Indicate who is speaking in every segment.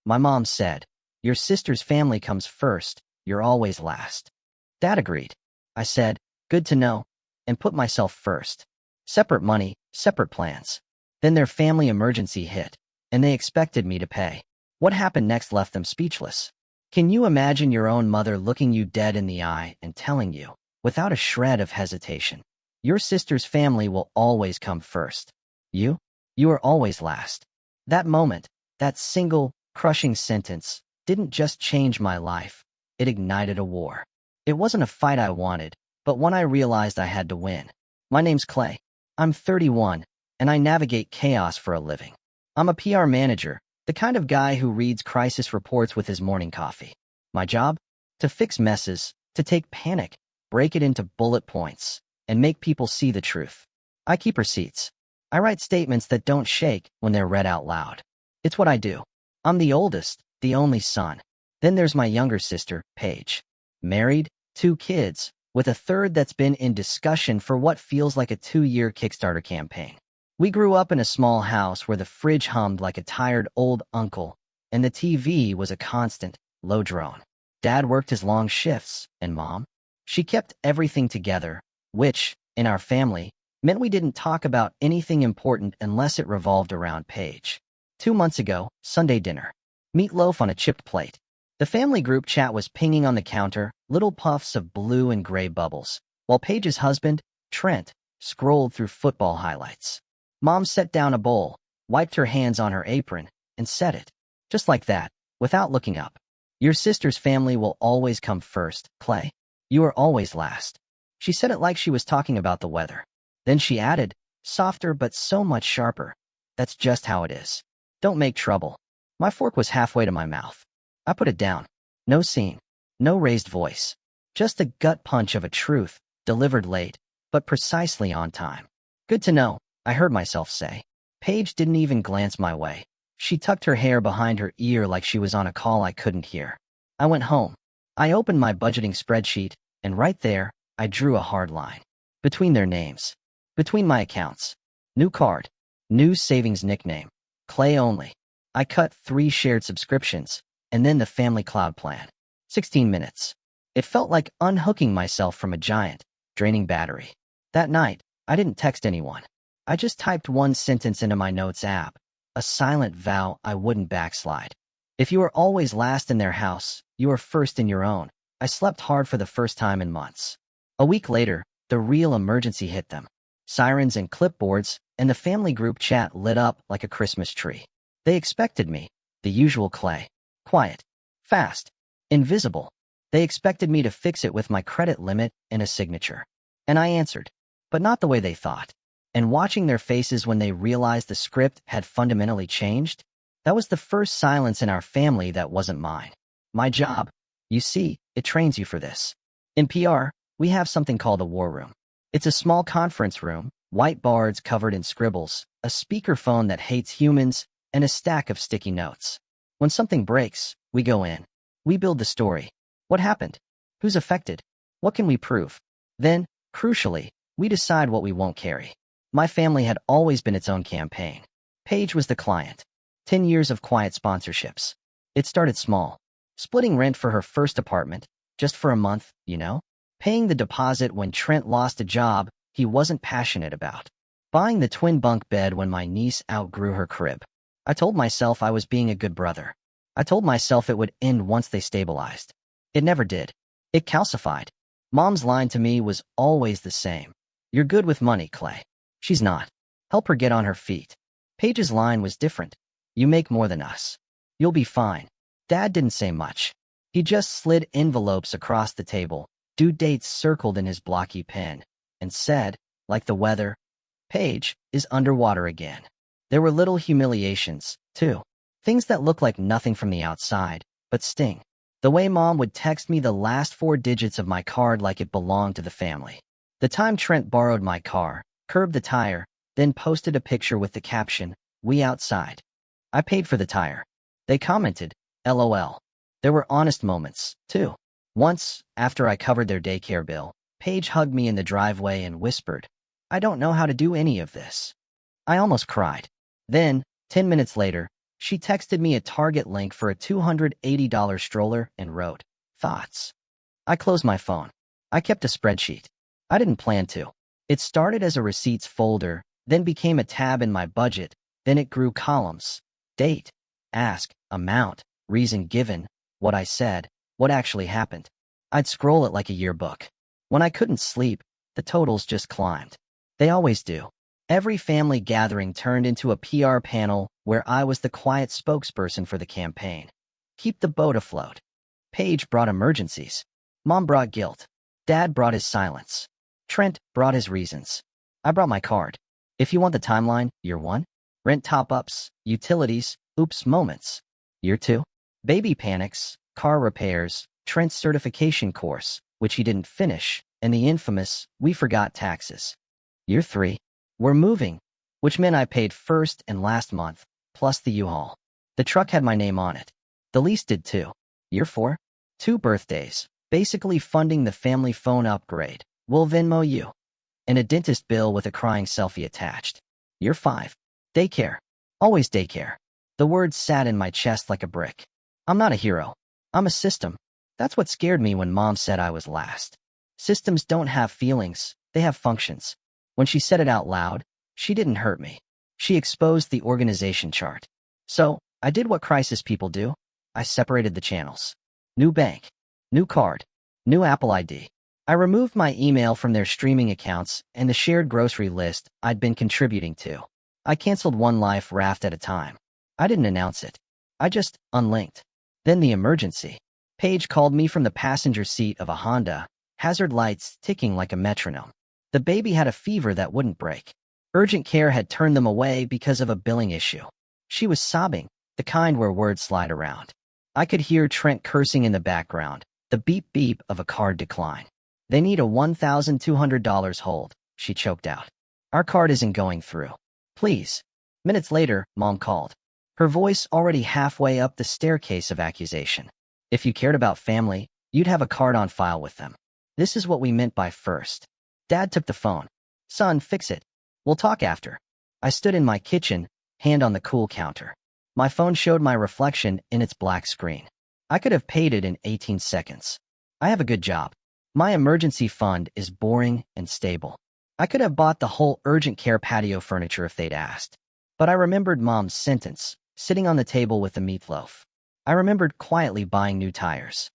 Speaker 1: My mom said, "Your sister's family comes first, you're always last." Dad agreed. I said, "Good to know," and put myself first. Separate money, separate plans. Then their family emergency hit, and they expected me to pay. What happened next left them speechless. Can you imagine your own mother looking you dead in the eye and telling you, without a shred of hesitation, your sister's family will always come first. You are always last. That moment, that single, crushing sentence, didn't just change my life. It ignited a war. It wasn't a fight I wanted, but one I realized I had to win. My name's Clay. I'm 31, and I navigate chaos for a living. I'm a PR manager, the kind of guy who reads crisis reports with his morning coffee. My job? To fix messes, to take panic, break it into bullet points, and make people see the truth. I keep receipts. I write statements that don't shake when they're read out loud. It's what I do. I'm the oldest, the only son. Then there's my younger sister, Paige. Married, 2 kids, with a third that's been in discussion for what feels like a 2-year Kickstarter campaign. We grew up in a small house where the fridge hummed like a tired old uncle, and the TV was a constant, low drone. Dad worked his long shifts, and Mom? She kept everything together, which, in our family, meant we didn't talk about anything important unless it revolved around Paige. 2 months ago, Sunday dinner. Meatloaf on a chipped plate. The family group chat was pinging on the counter, little puffs of blue and gray bubbles, while Paige's husband, Trent, scrolled through football highlights. Mom set down a bowl, wiped her hands on her apron, and said it, just like that, without looking up. Your sister's family will always come first, Clay. You are always last. She said it like she was talking about the weather. Then she added, softer but so much sharper, "That's just how it is. Don't make trouble." My fork was halfway to my mouth. I put it down. No scene. No raised voice. Just the gut punch of a truth, delivered late, but precisely on time. Good to know, I heard myself say. Paige didn't even glance my way. She tucked her hair behind her ear like she was on a call I couldn't hear. I went home. I opened my budgeting spreadsheet, and right there, I drew a hard line. Between their names. Between my accounts. New card. New savings nickname. Clay only. I cut 3 shared subscriptions, and then the family cloud plan. 16 minutes. It felt like unhooking myself from a giant, draining battery. That night, I didn't text anyone. I just typed one sentence into my notes app, a silent vow I wouldn't backslide. If you are always last in their house, you are first in your own. I slept hard for the first time in months. A week later, the real emergency hit them. Sirens and clipboards, and the family group chat lit up like a Christmas tree. They expected me, the usual Clay. Quiet. Fast. Invisible. They expected me to fix it with my credit limit and a signature. And I answered, but not the way they thought. And watching their faces when they realized the script had fundamentally changed, that was the first silence in our family that wasn't mine. My job. You see, it trains you for this. In PR, we have something called a war room. It's a small conference room, white boards covered in scribbles, a speakerphone that hates humans, and a stack of sticky notes. When something breaks, we go in. We build the story. What happened? Who's affected? What can we prove? Then, crucially, we decide what we won't carry. My family had always been its own campaign. Paige was the client. 10 years of quiet sponsorships. It started small. Splitting rent for her first apartment, just for a month, you know? Paying the deposit when Trent lost a job he wasn't passionate about. Buying the twin bunk bed when my niece outgrew her crib. I told myself I was being a good brother. I told myself it would end once they stabilized. It never did. It calcified. Mom's line to me was always the same. You're good with money, Clay. She's not. Help her get on her feet. Paige's line was different. You make more than us. You'll be fine. Dad didn't say much. He just slid envelopes across the table, due dates circled in his blocky pen, and said, like the weather, Paige is underwater again. There were little humiliations, too. Things that look like nothing from the outside, but sting. The way Mom would text me the last 4 digits of my card like it belonged to the family. The time Trent borrowed my car, curbed the tire, then posted a picture with the caption, "We outside." I paid for the tire. They commented, LOL. There were honest moments, too. Once, after I covered their daycare bill, Paige hugged me in the driveway and whispered, "I don't know how to do any of this." I almost cried. Then, 10 minutes later, She texted me a Target link for a $280 stroller and wrote, "Thoughts." I closed my phone. I kept a spreadsheet. I didn't plan to. It started as a receipts folder, then became a tab in my budget, then it grew columns. Date, ask, amount, reason given, what I said, what actually happened. I'd scroll it like a yearbook. When I couldn't sleep, the totals just climbed. They always do. Every family gathering turned into a PR panel where I was the quiet spokesperson for the campaign. Keep the boat afloat. Paige brought emergencies. Mom brought guilt. Dad brought his silence. Trent brought his reasons. I brought my card. If you want the timeline, year 1, rent top-ups, utilities, oops moments. Year 2, baby panics, car repairs, Trent's certification course, which he didn't finish, and the infamous, we forgot taxes. Year 3, we're moving, which meant I paid first and last month, plus the U-Haul. The truck had my name on it. The lease did too. Year 4, 2 birthdays, basically funding the family phone upgrade. We'll Venmo you. And a dentist bill with a crying selfie attached. Year 5, daycare. Always daycare. The words sat in my chest like a brick. I'm not a hero. I'm a system. That's what scared me when Mom said I was last. Systems don't have feelings, they have functions. When she said it out loud, she didn't hurt me. She exposed the organization chart. So, I did what crisis people do. I separated the channels. New bank. New card. New Apple ID. I removed my email from their streaming accounts and the shared grocery list I'd been contributing to. I canceled one life raft at a time. I didn't announce it. I just unlinked. Then the emergency. Paige called me from the passenger seat of a Honda, hazard lights ticking like a metronome. The baby had a fever that wouldn't break. Urgent care had turned them away because of a billing issue. She was sobbing, the kind where words slide around. I could hear Trent cursing in the background, the beep-beep of a card decline. They need a $1,200 hold, she choked out. Our card isn't going through. Please. Minutes later, Mom called. Her voice already halfway up the staircase of accusation. If you cared about family, you'd have a card on file with them. This is what we meant by first. Dad took the phone. Son, fix it. We'll talk after. I stood in my kitchen, hand on the cool counter. My phone showed my reflection in its black screen. I could have paid it in 18 seconds. I have a good job. My emergency fund is boring and stable. I could have bought the whole urgent care patio furniture if they'd asked. But I remembered Mom's sentence, sitting on the table with the meatloaf. I remembered quietly buying new tires.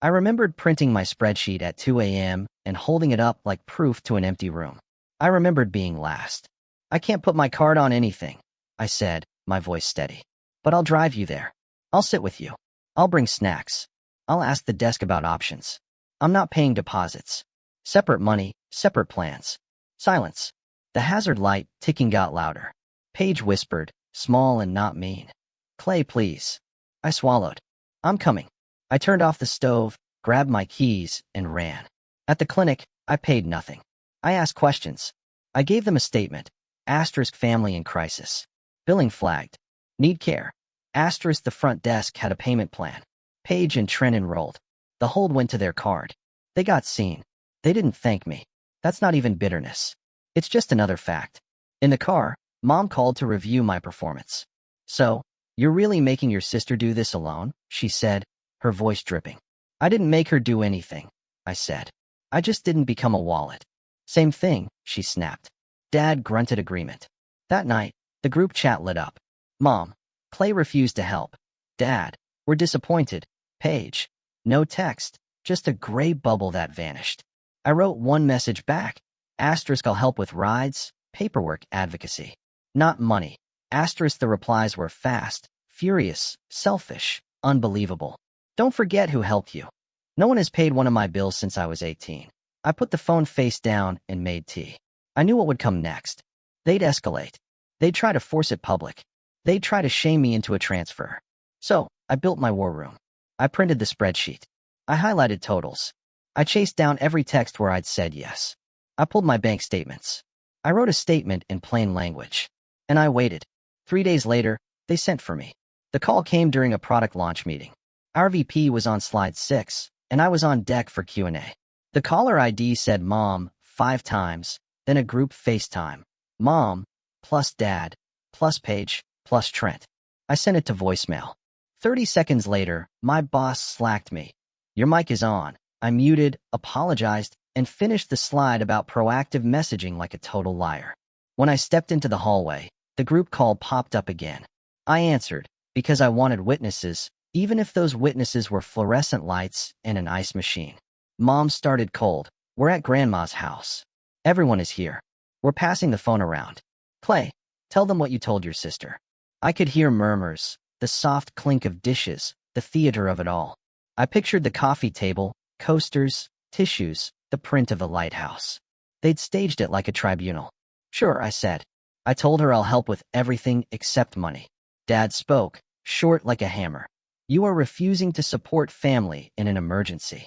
Speaker 1: I remembered printing my spreadsheet at 2 a.m. and holding it up like proof to an empty room. I remembered being last. I can't put my card on anything, I said, my voice steady. But I'll drive you there. I'll sit with you. I'll bring snacks. I'll ask the desk about options. I'm not paying deposits. Separate money, separate plans. Silence. The hazard light ticking got louder. Paige whispered, small and not mean. Clay, please. I swallowed. I'm coming. I turned off the stove, grabbed my keys, and ran. At the clinic, I paid nothing. I asked questions. I gave them a statement. Asterisk family in crisis. Billing flagged. Need care. Asterisk the front desk had a payment plan. Paige and Trent enrolled. The hold went to their card. They got seen. They didn't thank me. That's not even bitterness. It's just another fact. In the car, Mom called to review my performance. So, you're really making your sister do this alone? She said, her voice dripping. I didn't make her do anything, I said. I just didn't become a wallet. Same thing, she snapped. Dad grunted agreement. That night, the group chat lit up. Mom, Clay refused to help. Dad, we're disappointed. Paige, no text, just a gray bubble that vanished. I wrote one message back. Asterisk I'll help with rides, paperwork, advocacy. Not money. Asterisk the replies were fast, furious, selfish, unbelievable. Don't forget who helped you. No one has paid one of my bills since I was 18. I put the phone face down and made tea. I knew what would come next. They'd escalate. They'd try to force it public. They'd try to shame me into a transfer. So, I built my war room. I printed the spreadsheet. I highlighted totals. I chased down every text where I'd said yes. I pulled my bank statements. I wrote a statement in plain language. And I waited. 3 days later, they sent for me. The call came during a product launch meeting. Our VP was on slide 6, and I was on deck for Q&A. The caller ID said Mom 5 times, then a group FaceTime. Mom, plus Dad, plus Paige, plus Trent. I sent it to voicemail. 30 seconds later, my boss slacked me. Your mic is on. I muted, apologized, and finished the slide about proactive messaging like a total liar. When I stepped into the hallway, the group call popped up again. I answered, because I wanted witnesses, even if those witnesses were fluorescent lights and an ice machine. Mom started cold. We're at Grandma's house. Everyone is here. We're passing the phone around. Clay, tell them what you told your sister. I could hear murmurs, the soft clink of dishes, the theater of it all. I pictured the coffee table, coasters, tissues, the print of a lighthouse. They'd staged it like a tribunal. Sure, I said. I told her I'll help with everything except money. Dad spoke, short like a hammer. You are refusing to support family in an emergency.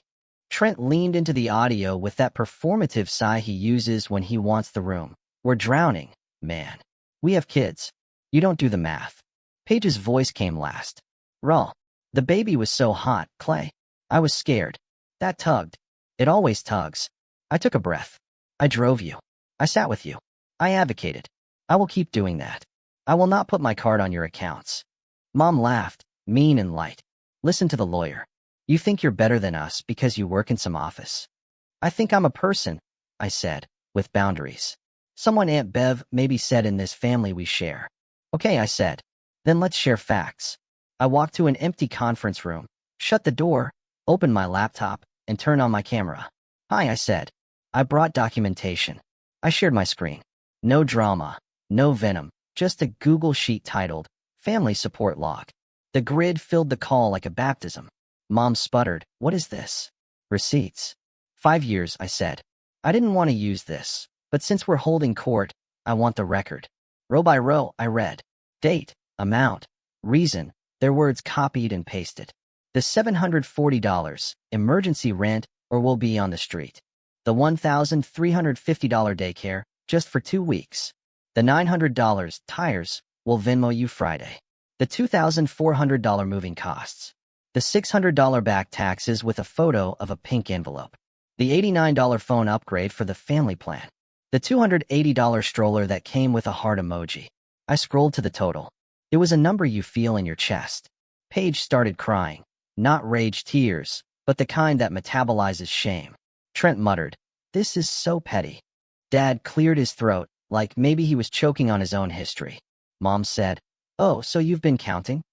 Speaker 1: Trent leaned into the audio with that performative sigh he uses when he wants the room. We're drowning, man. We have kids. You don't do the math. Paige's voice came last. Raw. The baby was so hot, Clay. I was scared. That tugged. It always tugs. I took a breath. I drove you. I sat with you. I advocated. I will keep doing that. I will not put my card on your accounts. Mom laughed, mean and light. Listen to the lawyer. You think you're better than us because you work in some office. I think I'm a person, I said, with boundaries. Someone Aunt Bev maybe said in this family we share. Okay, I said. Then let's share facts. I walked to an empty conference room, shut the door, opened my laptop, and turned on my camera. Hi, I said. I brought documentation. I shared my screen. No drama, no venom, just a Google sheet titled, Family Support Log. The grid filled the call like a baptism. Mom sputtered, what is this? Receipts. 5 years, I said. I didn't want to use this, but since we're holding court, I want the record. Row by row, I read. Date, amount, reason, their words copied and pasted. The $740, emergency rent, or we'll be on the street. The $1,350 daycare, just for 2 weeks. The $900, tires, will Venmo you Friday. The $2,400 moving costs. The $600 back taxes with a photo of a pink envelope. The $89 phone upgrade for the family plan. The $280 stroller that came with a heart emoji. I scrolled to the total. It was a number you feel in your chest. Paige started crying. Not rage tears, but the kind that metabolizes shame. Trent muttered, this is so petty. Dad cleared his throat, like maybe he was choking on his own history. Mom said, oh, so you've been counting?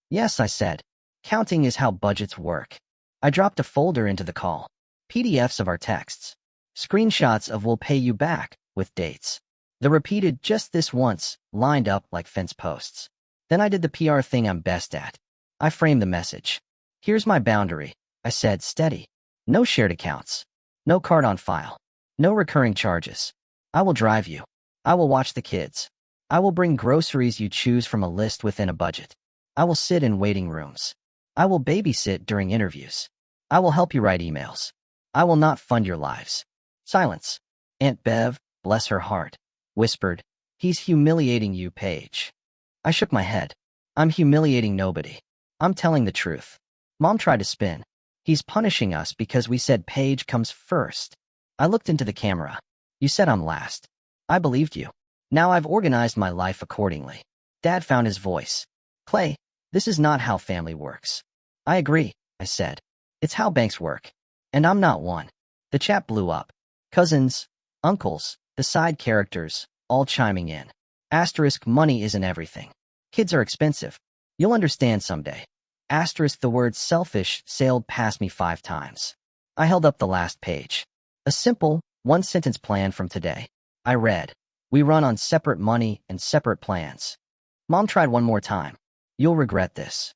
Speaker 1: Yes, I said. Counting is how budgets work. I dropped a folder into the call. PDFs of our texts. Screenshots of we'll pay you back, with dates. The repeated just this once, lined up like fence posts. Then I did the PR thing I'm best at. I framed the message. Here's my boundary, I said steady. No shared accounts. No card on file. No recurring charges. I will drive you. I will watch the kids. I will bring groceries you choose from a list within a budget. I will sit in waiting rooms. I will babysit during interviews. I will help you write emails. I will not fund your lives. Silence. Aunt Bev, bless her heart, whispered, he's humiliating you, Paige. I shook my head. I'm humiliating nobody. I'm telling the truth. Mom tried to spin. He's punishing us because we said Paige comes first. I looked into the camera. You said I'm last. I believed you. Now I've organized my life accordingly. Dad found his voice. Clay, this is not how family works. I agree, I said. It's how banks work. And I'm not one. The chat blew up. Cousins, uncles, the side characters, all chiming in. Asterisk, money isn't everything. Kids are expensive. You'll understand someday. Asterisk, the word selfish sailed past me 5 times. I held up the last page. A simple, one-sentence plan from today. I read, we run on separate money and separate plans. Mom tried one more time. You'll regret this.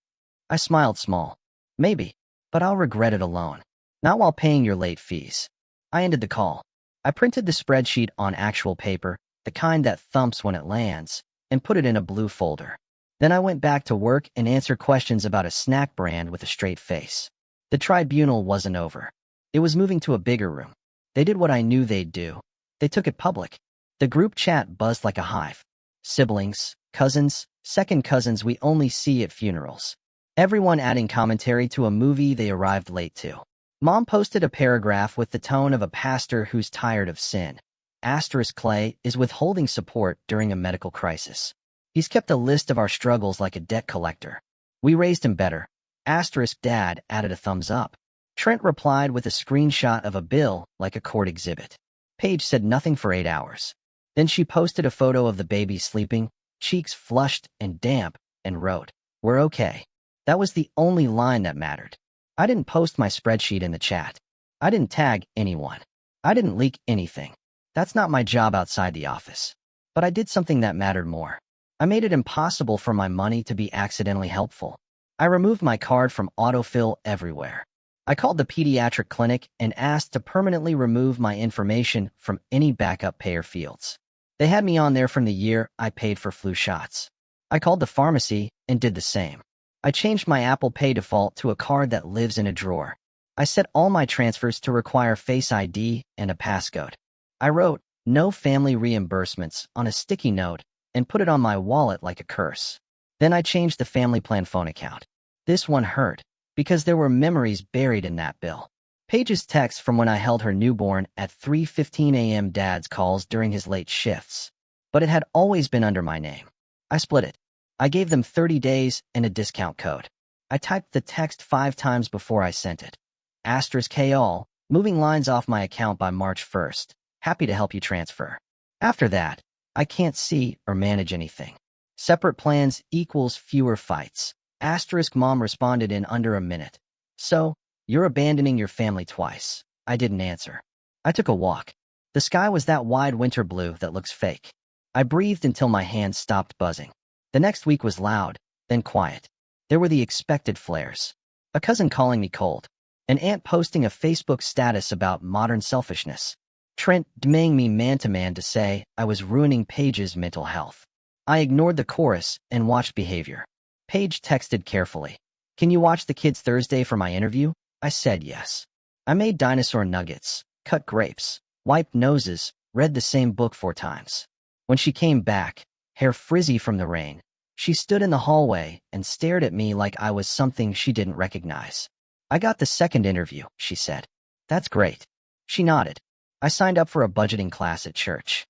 Speaker 1: I smiled small. Maybe, but I'll regret it alone. Not while paying your late fees. I ended the call. I printed the spreadsheet on actual paper, the kind that thumps when it lands, and put it in a blue folder. Then I went back to work and answered questions about a snack brand with a straight face. The tribunal wasn't over. It was moving to a bigger room. They did what I knew they'd do. They took it public. The group chat buzzed like a hive. Siblings, cousins, second cousins we only see at funerals. Everyone adding commentary to a movie they arrived late to. Mom posted a paragraph with the tone of a pastor who's tired of sin. Asterisk, Clay is withholding support during a medical crisis. He's kept a list of our struggles like a debt collector. We raised him better. Asterisk dad added a thumbs up. Trent replied with a screenshot of a bill like a court exhibit. Paige said nothing for 8 hours. Then she posted a photo of the baby sleeping, cheeks flushed and damp, and wrote, "We're okay." That was the only line that mattered. I didn't post my spreadsheet in the chat. I didn't tag anyone. I didn't leak anything. That's not my job outside the office. But I did something that mattered more. I made it impossible for my money to be accidentally helpful. I removed my card from autofill everywhere. I called the pediatric clinic and asked to permanently remove my information from any backup payer fields. They had me on there from the year I paid for flu shots. I called the pharmacy and did the same. I changed my Apple Pay default to a card that lives in a drawer. I set all my transfers to require Face ID and a passcode. I wrote, "No family reimbursements" on a sticky note and put it on my wallet like a curse. Then I changed the family plan phone account. This one hurt, because there were memories buried in that bill. Paige's text from when I held her newborn at 3:15 a.m. Dad's calls during his late shifts. But it had always been under my name. I split it. I gave them 30 days and a discount code. I typed the text 5 times before I sent it. Asterisk K all, moving lines off my account by March 1st. Happy to help you transfer. After that, I can't see or manage anything. Separate plans equals fewer fights. Asterisk mom responded in under a minute. "So, you're abandoning your family twice." I didn't answer. I took a walk. The sky was that wide winter blue that looks fake. I breathed until my hands stopped buzzing. The next week was loud, then quiet. There were the expected flares. A cousin calling me cold. An aunt posting a Facebook status about modern selfishness. Trent DMing me man-to-man to say I was ruining Paige's mental health. I ignored the chorus and watched behavior. Paige texted carefully. "Can you watch the kids Thursday for my interview?" I said yes. I made dinosaur nuggets, cut grapes, wiped noses, read the same book 4 times. When she came back, hair frizzy from the rain, she stood in the hallway and stared at me like I was something she didn't recognize. "I got the second interview," she said. "That's great." She nodded. "I signed up for a budgeting class at church."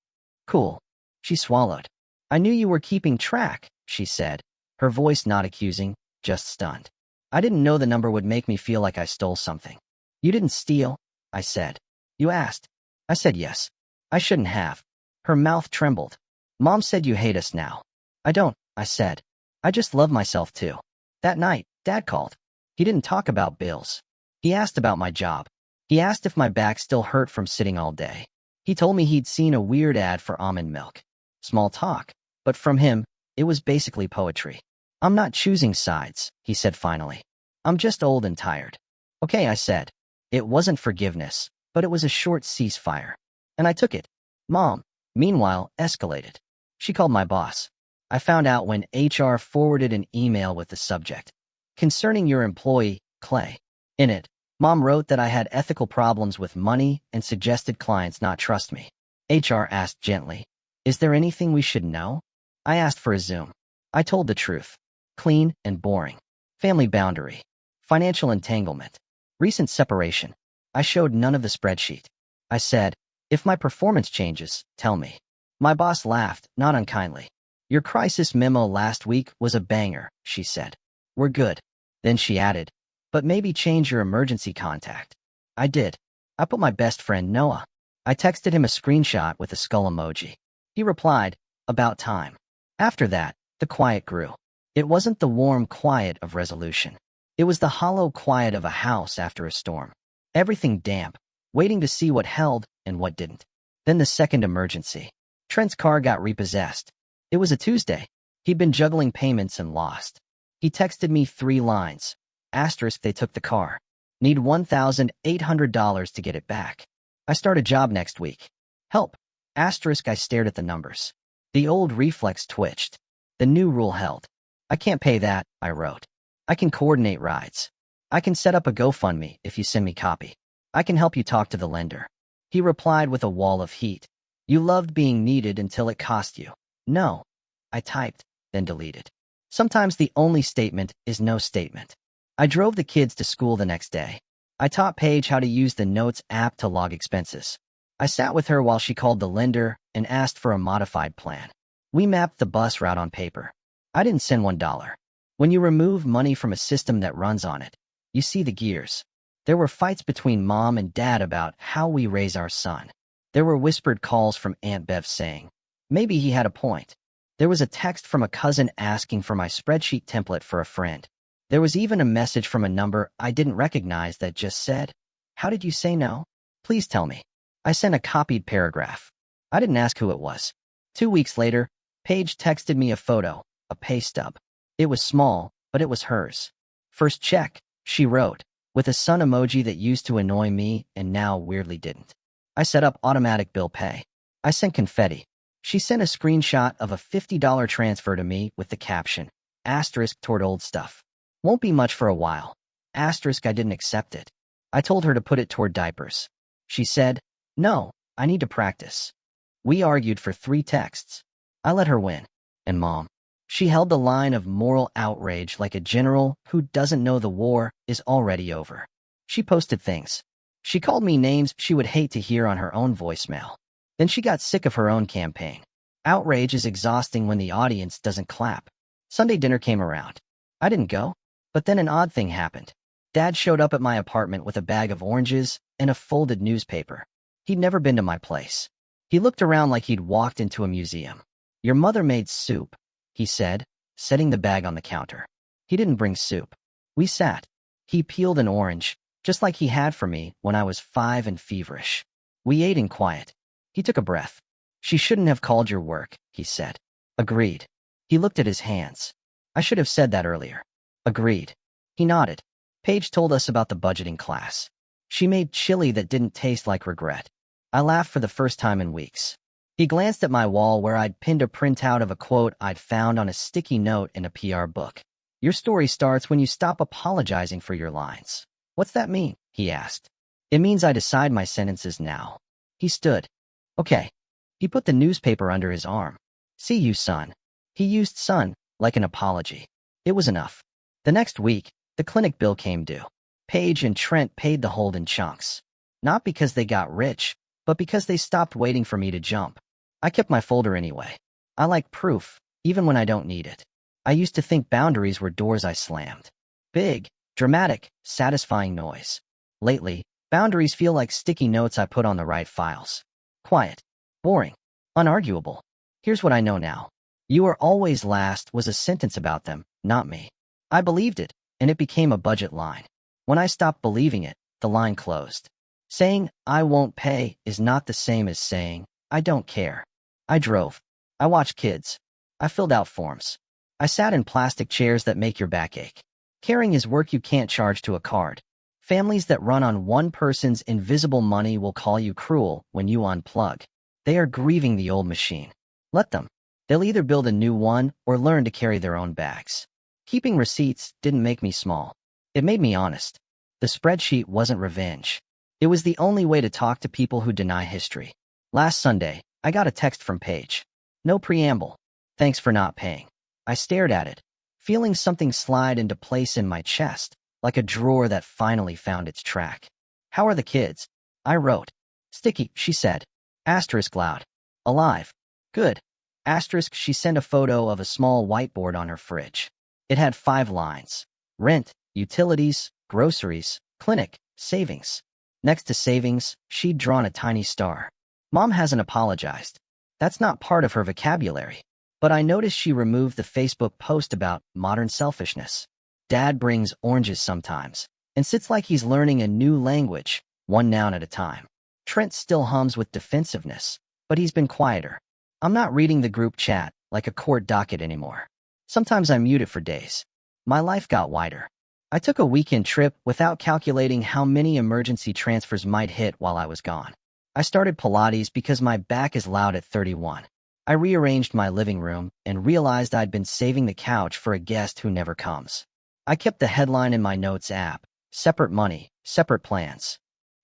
Speaker 1: "Cool." She swallowed. "I knew you were keeping track," she said, her voice not accusing, just stunned. I didn't know the number would make me feel like I stole something. "You didn't steal," I said. "You asked." I said yes. I shouldn't have. Her mouth trembled. "Mom said you hate us now." "I don't," I said. "I just love myself too." That night, Dad called. He didn't talk about bills. He asked about my job. He asked if my back still hurt from sitting all day. He told me he'd seen a weird ad for almond milk. Small talk, but from him, it was basically poetry. "I'm not choosing sides," he said finally. "I'm just old and tired." "Okay," I said. It wasn't forgiveness, but it was a short ceasefire. And I took it. Mom, meanwhile, escalated. She called my boss. I found out when HR forwarded an email with the subject, "Concerning your employee, Clay." In it, Mom wrote that I had ethical problems with money and suggested clients not trust me. HR asked gently, "Is there anything we should know?" I asked for a Zoom. I told the truth. Clean and boring. Family boundary. Financial entanglement. Recent separation. I showed none of the spreadsheet. I said, "If my performance changes, tell me." My boss laughed, not unkindly. "Your crisis memo last week was a banger," she said. "We're good." Then she added, "But maybe change your emergency contact." I did. I put my best friend Noah. I texted him a screenshot with a skull emoji. He replied, "About time." After that, the quiet grew. It wasn't the warm quiet of resolution. It was the hollow quiet of a house after a storm. Everything damp, waiting to see what held and what didn't. Then the second emergency. Trent's car got repossessed. It was a Tuesday. He'd been juggling payments and lost. He texted me 3 lines. Asterisk they took the car. Need $1,800 to get it back. I start a job next week. Help. Asterisk I stared at the numbers. The old reflex twitched. The new rule held. I can't pay that, I wrote. I can coordinate rides. I can set up a GoFundMe if you send me copy. I can help you talk to the lender. He replied with a wall of heat. You loved being needed until it cost you. No. I typed, then deleted. Sometimes the only statement is no statement. I drove the kids to school the next day. I taught Paige how to use the Notes app to log expenses. I sat with her while she called the lender and asked for a modified plan. We mapped the bus route on paper. I didn't send $1. When you remove money from a system that runs on it, you see the gears. There were fights between Mom and Dad about how we raise our son. There were whispered calls from Aunt Bev saying, maybe he had a point. There was a text from a cousin asking for my spreadsheet template for a friend. There was even a message from a number I didn't recognize that just said, how did you say no? Please tell me. I sent a copied paragraph. I didn't ask who it was. 2 weeks later, Paige texted me a photo, a pay stub. It was small, but it was hers. First check, she wrote, with a sun emoji that used to annoy me and now weirdly didn't. I set up automatic bill pay. I sent confetti. She sent a screenshot of a $50 transfer to me with the caption, asterisk toward old stuff. Won't be much for a while. Asterisk I didn't accept it. I told her to put it toward diapers. She said, no, I need to practice. We argued for 3 texts. I let her win. And Mom. She held the line of moral outrage like a general who doesn't know the war is already over. She posted things. She called me names she would hate to hear on her own voicemail. Then she got sick of her own campaign. Outrage is exhausting when the audience doesn't clap. Sunday dinner came around. I didn't go, but then an odd thing happened. Dad showed up at my apartment with a bag of oranges and a folded newspaper. He'd never been to my place. He looked around like he'd walked into a museum. Your mother made soup, he said, setting the bag on the counter. He didn't bring soup. We sat. He peeled an orange, just like he had for me when I was 5 and feverish. We ate in quiet. He took a breath. She shouldn't have called your work, he said. Agreed. He looked at his hands. I should have said that earlier. Agreed. He nodded. Paige told us about the budgeting class. She made chili that didn't taste like regret. I laughed for the first time in weeks. He glanced at my wall where I'd pinned a printout of a quote I'd found on a sticky note in a PR book. Your story starts when you stop apologizing for your lines. What's that mean? He asked. It means I decide my sentences now. He stood. Okay. He put the newspaper under his arm. See you, son. He used son like an apology. It was enough. The next week, the clinic bill came due. Paige and Trent paid the hold in chunks. Not because they got rich, but because they stopped waiting for me to jump. I kept my folder anyway. I like proof, even when I don't need it. I used to think boundaries were doors I slammed. Big, dramatic, satisfying noise. Lately, boundaries feel like sticky notes I put on the right files. Quiet, boring, unarguable. Here's what I know now. You are always last was a sentence about them, not me. I believed it, and it became a budget line. When I stopped believing it, the line closed. Saying, I won't pay is not the same as saying, I don't care. I drove. I watched kids. I filled out forms. I sat in plastic chairs that make your back ache. Caring is work you can't charge to a card. Families that run on one person's invisible money will call you cruel when you unplug. They are grieving the old machine. Let them. They'll either build a new one or learn to carry their own bags. Keeping receipts didn't make me small. It made me honest. The spreadsheet wasn't revenge. It was the only way to talk to people who deny history. Last Sunday, I got a text from Paige. No preamble. Thanks for not paying. I stared at it, feeling something slide into place in my chest, like a drawer that finally found its track. How are the kids? I wrote. Sticky, she said. Asterisk loud. Alive. Good. Asterisk she sent a photo of a small whiteboard on her fridge. It had 5 lines. Rent, utilities, groceries, clinic, savings. Next to savings, she'd drawn a tiny star. Mom hasn't apologized. That's not part of her vocabulary. But I noticed she removed the Facebook post about modern selfishness. Dad brings oranges sometimes, and sits like he's learning a new language, one noun at a time. Trent still hums with defensiveness, but he's been quieter. I'm not reading the group chat like a court docket anymore. Sometimes I mute it for days. My life got wider. I took a weekend trip without calculating how many emergency transfers might hit while I was gone. I started Pilates because my back is loud at 31. I rearranged my living room and realized I'd been saving the couch for a guest who never comes. I kept the headline in my notes app, separate money, separate plans.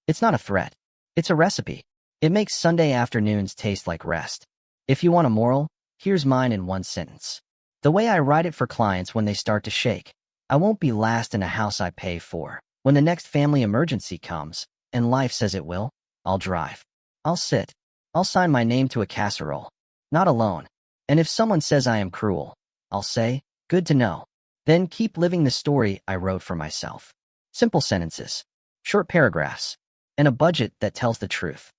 Speaker 1: It's not a threat. It's a recipe. It makes Sunday afternoons taste like rest. If you want a moral, here's mine in one sentence. The way I write it for clients when they start to shake. I won't be last in a house I pay for. When the next family emergency comes, and life says it will, I'll drive. I'll sit. I'll sign my name to a casserole. Not alone. And if someone says I am cruel, I'll say, good to know. Then keep living the story I wrote for myself. Simple sentences, short paragraphs, and a budget that tells the truth.